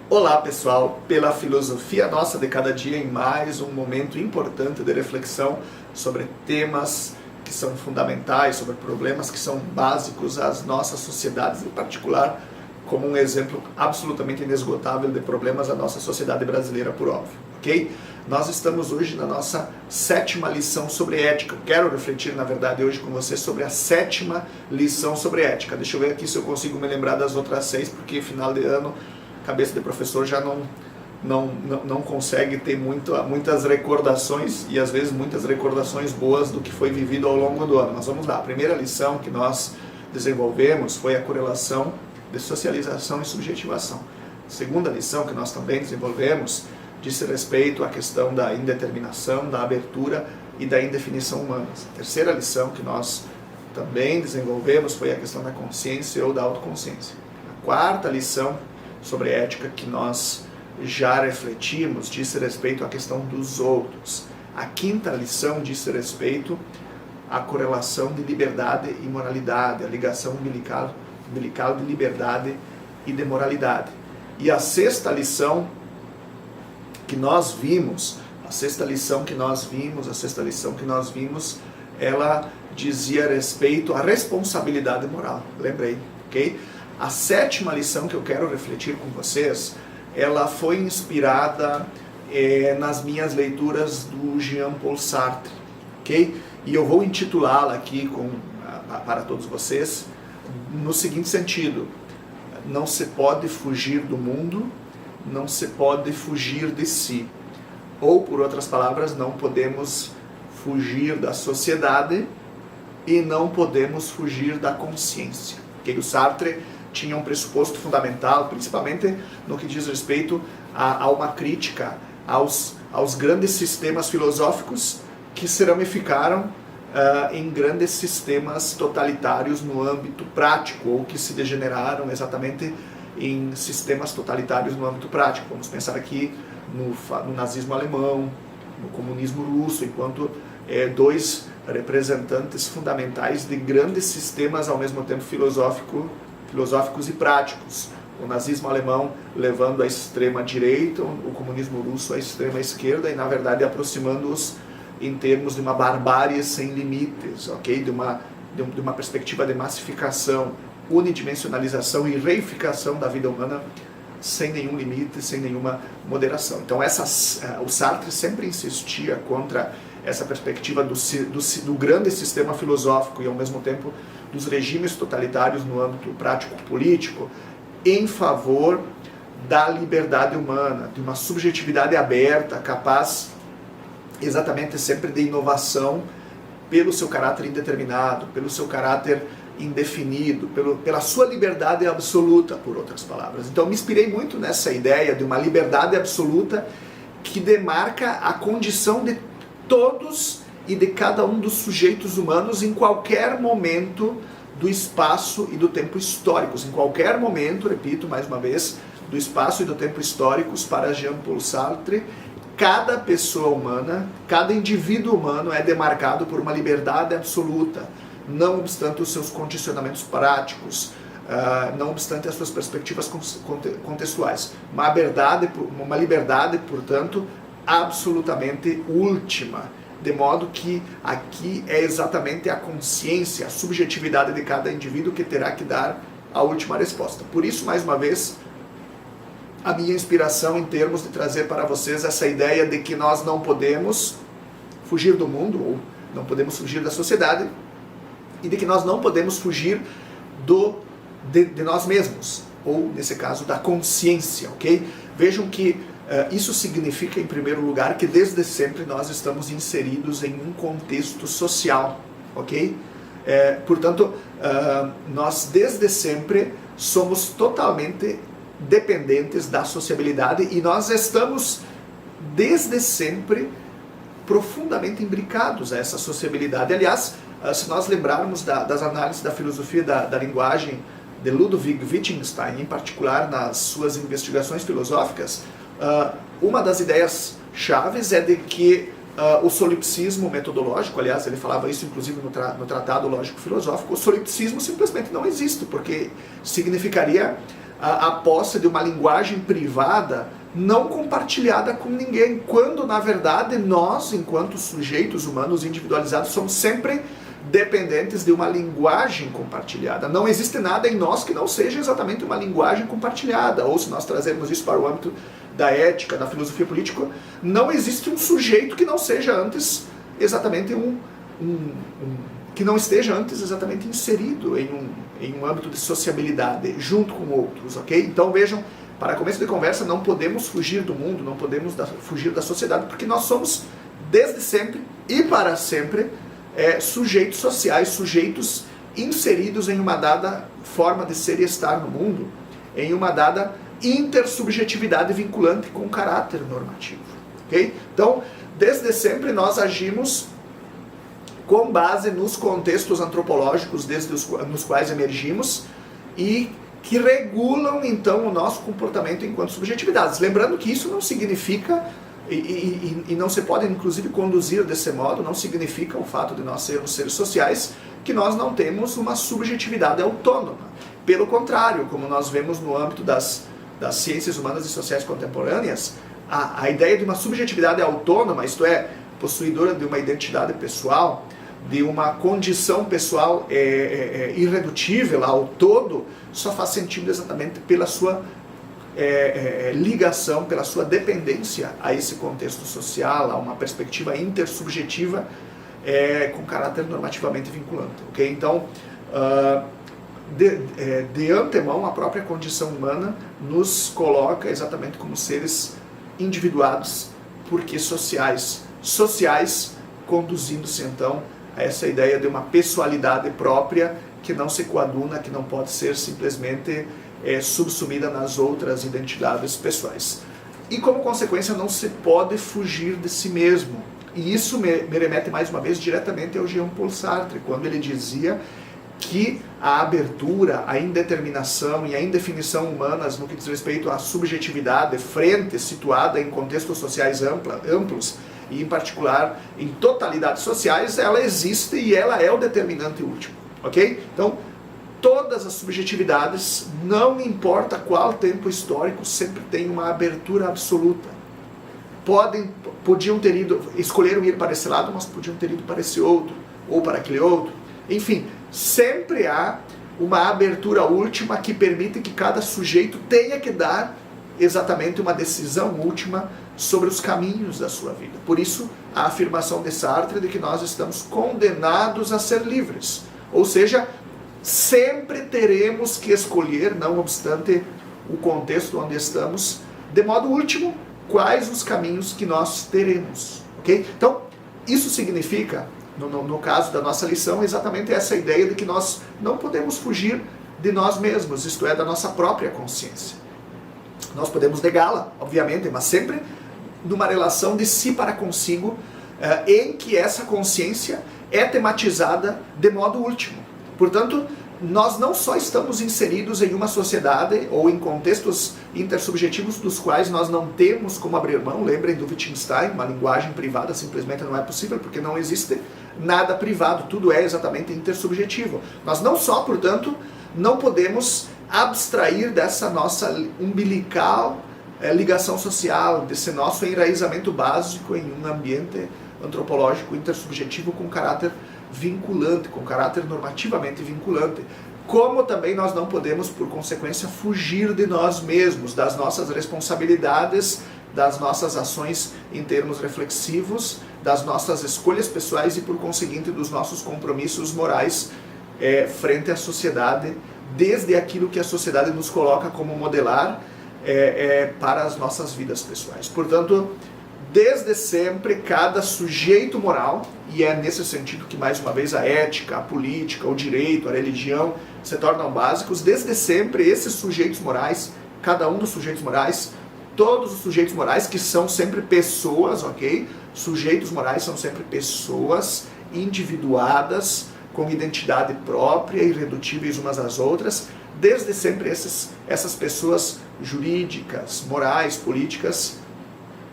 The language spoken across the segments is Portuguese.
Olá pessoal, pela filosofia nossa de cada dia em mais um momento importante de reflexão sobre temas que são fundamentais, sobre problemas que são básicos às nossas sociedades, em particular como um exemplo absolutamente inesgotável de problemas da nossa sociedade brasileira, por óbvio, ok? Nós estamos hoje na nossa 7ª lição sobre ética. Eu quero refletir, na verdade, hoje com você sobre a 7ª lição sobre ética. Deixa eu ver aqui se eu consigo me lembrar das outras 6, porque final de ano cabeça de professor já não consegue ter muitas recordações e às vezes muitas recordações boas do que foi vivido ao longo do ano. Mas vamos lá, a primeira lição que nós desenvolvemos foi a correlação de socialização e subjetivação. A segunda lição que nós também desenvolvemos disse respeito à questão da indeterminação, da abertura e da indefinição humanas. A terceira lição que nós também desenvolvemos foi a questão da consciência ou da autoconsciência. A quarta lição sobre ética que nós já refletimos disse respeito à questão dos outros. A quinta lição disse respeito à correlação de liberdade e moralidade, a ligação umbilical de liberdade e de moralidade. E a sexta lição que nós vimos, ela dizia respeito à responsabilidade moral. Lembrei, ok? A 7ª lição que eu quero refletir com vocês, ela foi inspirada nas minhas leituras do Jean-Paul Sartre, ok? E eu vou intitulá-la aqui para todos vocês no seguinte sentido: não se pode fugir do mundo, não se pode fugir de si. Ou, por outras palavras, não podemos fugir da sociedade e não podemos fugir da consciência. Okay? O Sartre tinha um pressuposto fundamental, principalmente no que diz respeito a uma crítica aos grandes sistemas filosóficos que se ramificaram em grandes sistemas totalitários no âmbito prático, ou que se degeneraram exatamente em sistemas totalitários no âmbito prático. Vamos pensar aqui no nazismo alemão, no comunismo russo, enquanto dois representantes fundamentais de grandes sistemas ao mesmo tempo filosóficos e práticos. O nazismo alemão levando à extrema direita, o comunismo russo à extrema esquerda, e na verdade aproximando-os em termos de uma barbárie sem limites, ok? De uma perspectiva de massificação, unidimensionalização e reificação da vida humana sem nenhum limite, sem nenhuma moderação. Então o Sartre sempre insistia contra essa perspectiva do grande sistema filosófico e ao mesmo tempo dos regimes totalitários no âmbito prático-político, em favor da liberdade humana, de uma subjetividade aberta, capaz exatamente sempre de inovação pelo seu caráter indeterminado, pelo seu caráter indefinido, pela sua liberdade absoluta, por outras palavras. Então me inspirei muito nessa ideia de uma liberdade absoluta que demarca a condição de todos e de cada um dos sujeitos humanos em qualquer momento do espaço e do tempo históricos. Em qualquer momento, repito mais uma vez, do espaço e do tempo históricos, para Jean-Paul Sartre, cada pessoa humana, cada indivíduo humano é demarcado por uma liberdade absoluta, não obstante os seus condicionamentos práticos, não obstante as suas perspectivas contextuais. Uma liberdade, portanto, absolutamente última. De modo que aqui é exatamente a consciência, a subjetividade de cada indivíduo que terá que dar a última resposta. Por isso, mais uma vez, a minha inspiração em termos de trazer para vocês essa ideia de que nós não podemos fugir do mundo, ou não podemos fugir da sociedade, e de que nós não podemos fugir de nós mesmos, ou, nesse caso, da consciência, ok? Vejam que isso significa, em primeiro lugar, que desde sempre nós estamos inseridos em um contexto social, ok? Portanto, nós desde sempre somos totalmente dependentes da sociabilidade e nós estamos desde sempre profundamente imbricados a essa sociabilidade. Aliás, se nós lembrarmos das análises da filosofia da linguagem de Ludwig Wittgenstein, em particular nas suas investigações filosóficas, uma das ideias chaves é de que o solipsismo metodológico, aliás, ele falava isso inclusive no Tratado Lógico-Filosófico, o solipsismo simplesmente não existe, porque significaria a posse de uma linguagem privada não compartilhada com ninguém, quando na verdade nós, enquanto sujeitos humanos individualizados, somos sempre dependentes de uma linguagem compartilhada. Não existe nada em nós que não seja exatamente uma linguagem compartilhada, ou se nós trazermos isso para o âmbito da ética, da filosofia política, não existe um sujeito que não seja antes exatamente que não esteja antes exatamente inserido em um âmbito de sociabilidade, junto com outros, ok? Então vejam, para começo de conversa, não podemos fugir do mundo, não podemos fugir da sociedade, porque nós somos, desde sempre e para sempre, sujeitos sociais, sujeitos inseridos em uma dada forma de ser e estar no mundo, em uma dada intersubjetividade vinculante com caráter normativo, ok? Então, desde sempre nós agimos com base nos contextos antropológicos nos quais emergimos e que regulam, então, o nosso comportamento enquanto subjetividades. Lembrando que isso não significa, e não se pode, inclusive, conduzir desse modo, não significa o fato de nós sermos seres sociais, que nós não temos uma subjetividade autônoma. Pelo contrário, como nós vemos no âmbito das ciências humanas e sociais contemporâneas, a ideia de uma subjetividade autônoma, isto é, possuidora de uma identidade pessoal, de uma condição pessoal irredutível ao todo, só faz sentido exatamente pela sua ligação, pela sua dependência a esse contexto social, a uma perspectiva intersubjetiva com caráter normativamente vinculante. Okay? Então, de antemão, a própria condição humana nos coloca exatamente como seres individuados, porque sociais conduzindo-se então a essa ideia de uma pessoalidade própria que não se coaduna, que não pode ser simplesmente subsumida nas outras identidades pessoais. E como consequência não se pode fugir de si mesmo. E isso me remete mais uma vez diretamente ao Jean-Paul Sartre, quando ele dizia que a abertura, a indeterminação e a indefinição humanas no que diz respeito à subjetividade situada em contextos sociais amplos, e em particular em totalidades sociais, ela existe e ela é o determinante último, ok? Então, todas as subjetividades, não importa qual tempo histórico, sempre tem uma abertura absoluta. Escolheram ir para esse lado, mas podiam ter ido para esse outro, ou para aquele outro. Enfim, sempre há uma abertura última que permite que cada sujeito tenha que dar exatamente uma decisão última sobre os caminhos da sua vida. Por isso, a afirmação de Sartre de que nós estamos condenados a ser livres. Ou seja, sempre teremos que escolher, não obstante o contexto onde estamos, de modo último, quais os caminhos que nós teremos. Okay? Então, isso significa, no caso da nossa lição, exatamente essa ideia de que nós não podemos fugir de nós mesmos, isto é, da nossa própria consciência. Nós podemos negá-la, obviamente, mas sempre numa relação de si para consigo, em que essa consciência é tematizada de modo último. Portanto, nós não só estamos inseridos em uma sociedade ou em contextos intersubjetivos dos quais nós não temos como abrir mão. Lembrem do Wittgenstein, uma linguagem privada simplesmente não é possível, porque não existe nada privado, tudo é exatamente intersubjetivo. Nós não só, portanto, não podemos abstrair dessa nossa umbilical ligação social, desse nosso enraizamento básico em um ambiente antropológico intersubjetivo com caráter vinculante, com caráter normativamente vinculante. Como também nós não podemos, por consequência, fugir de nós mesmos, das nossas responsabilidades, das nossas ações em termos reflexivos, das nossas escolhas pessoais e, por conseguinte, dos nossos compromissos morais frente à sociedade, desde aquilo que a sociedade nos coloca como modelar para as nossas vidas pessoais. Portanto, desde sempre, cada sujeito moral, e é nesse sentido que, mais uma vez, a ética, a política, o direito, a religião se tornam básicos, desde sempre esses sujeitos morais, cada um dos sujeitos morais, todos os sujeitos morais que são sempre pessoas, ok? Sujeitos morais são sempre pessoas individuadas, com identidade própria, irredutíveis umas às outras. Desde sempre essas pessoas jurídicas, morais, políticas,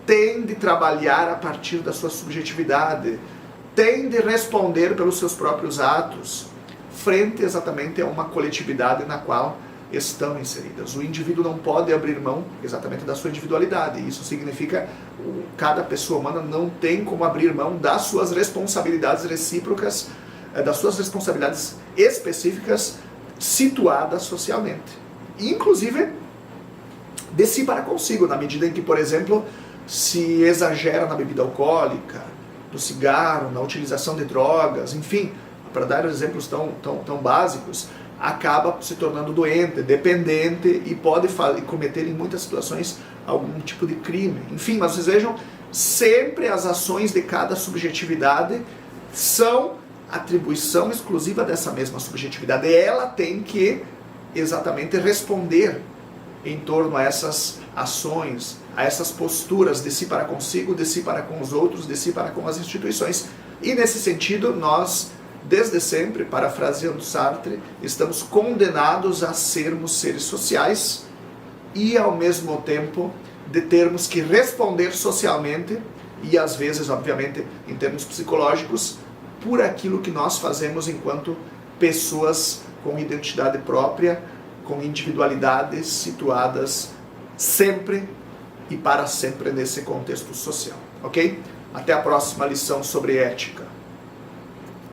têm de trabalhar a partir da sua subjetividade, têm de responder pelos seus próprios atos, frente exatamente a uma coletividade na qual estão inseridas. O indivíduo não pode abrir mão exatamente da sua individualidade. Isso significa que cada pessoa humana não tem como abrir mão das suas responsabilidades recíprocas, das suas responsabilidades específicas situadas socialmente. Inclusive, de si para consigo, na medida em que, por exemplo, se exagera na bebida alcoólica, no cigarro, na utilização de drogas, enfim, para dar exemplos tão básicos, acaba se tornando doente, dependente e pode cometer em muitas situações algum tipo de crime. Enfim, mas vocês vejam, sempre as ações de cada subjetividade são atribuição exclusiva dessa mesma subjetividade. Ela tem que exatamente responder em torno a essas ações, a essas posturas de si para consigo, de si para com os outros, de si para com as instituições. E nesse sentido, nós, desde sempre, parafraseando Sartre, estamos condenados a sermos seres sociais e, ao mesmo tempo, de termos que responder socialmente e, às vezes, obviamente, em termos psicológicos, por aquilo que nós fazemos enquanto pessoas com identidade própria, com individualidades situadas sempre e para sempre nesse contexto social, ok? Até a próxima lição sobre ética.